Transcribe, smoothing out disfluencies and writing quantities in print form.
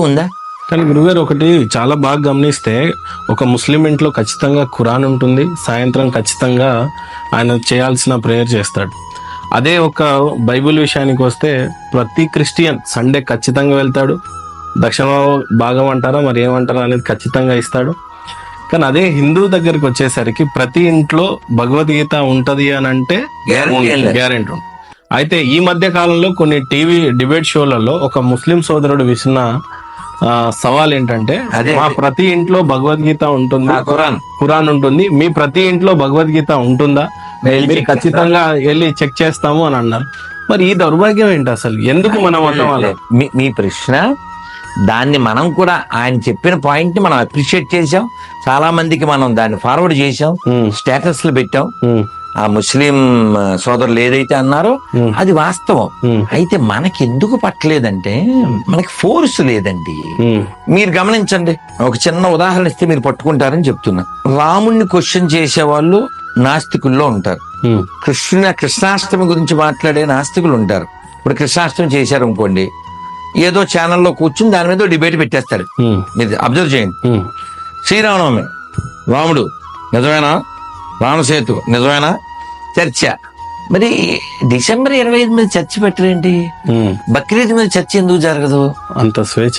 ఉందా? కానీ గురుగారు ఒకటి చాలా బాగా గమనిస్తే, ఒక ముస్లిం ఇంట్లో ఖచ్చితంగా ఖురాన్ ఉంటుంది, సాయంత్రం ఖచ్చితంగా ఆయన చేయాల్సిన ప్రేయర్ చేస్తాడు. అదే ఒక బైబిల్ విషయానికి వస్తే ప్రతి క్రిస్టియన్ సండే ఖచ్చితంగా వెళ్తాడు, దక్షిణ భాగం అంటారా మరి ఏమంటారా అనేది ఖచ్చితంగా ఇస్తాడు. కానీ అదే హిందూ దగ్గరికి వచ్చేసరికి ప్రతి ఇంట్లో భగవద్గీత ఉంటది అని అంటే గ్యారెంటీ ఉంటుంది. అయితే ఈ మధ్య కాలంలో కొన్ని టీవీ డిబేట్ షోలలో ఒక ముస్లిం సోదరుడు విసిన సవాల్ ఏంటంటే, మా ప్రతి ఇంట్లో భగవద్గీత ఉంటుంది, ఖురాన్ ఉంటుంది, మీ ప్రతి ఇంట్లో భగవద్గీత ఉంటుందా, మీరు ఖచ్చితంగా వెళ్ళి చెక్ చేస్తాము అని అన్నారు. మరి ఈ దౌర్భాగ్యం ఏంటి అసలు? ఎందుకు మనం మీ ప్రశ్న, దాన్ని మనం కూడా ఆయన చెప్పిన పాయింట్ ని మనం అప్రిషియేట్ చేసాం, చాలా మందికి మనం దాన్ని ఫార్వర్డ్ చేసాం, స్టేటస్లు పెట్టాం. ఆ ముస్లిం సోదరులు ఏదైతే అన్నారో అది వాస్తవం. అయితే మనకి ఎందుకు పట్టలేదంటే మనకి ఫోర్స్ లేదండి. మీరు గమనించండి, ఒక చిన్న ఉదాహరణ ఇస్తే మీరు పట్టుకుంటారని చెప్తున్నా. రాముణ్ణి క్వశ్చన్ చేసేవాళ్ళు నాస్తికుల్లో ఉంటారు, కృష్ణాష్టమి గురించి మాట్లాడే నాస్తికులు ఉంటారు. ఇప్పుడు కృష్ణాష్టమి చేశారు అనుకోండి, ఏదో ఛానల్లో కూర్చుని దాని మీద డిబేట్ పెట్టేస్తాడు. మీరు అబ్జర్వ్ చేయండి. శ్రీరామనవమి, రాముడు నిజమేనా, రామసేతు నిజమేనా, చర్చ. మరి డిసెంబర్ 25 మీద చర్చ పెట్టరేంటి? బక్రీద్ మీద చర్చ ఎందుకు జరగదు? అంత స్వేచ్ఛ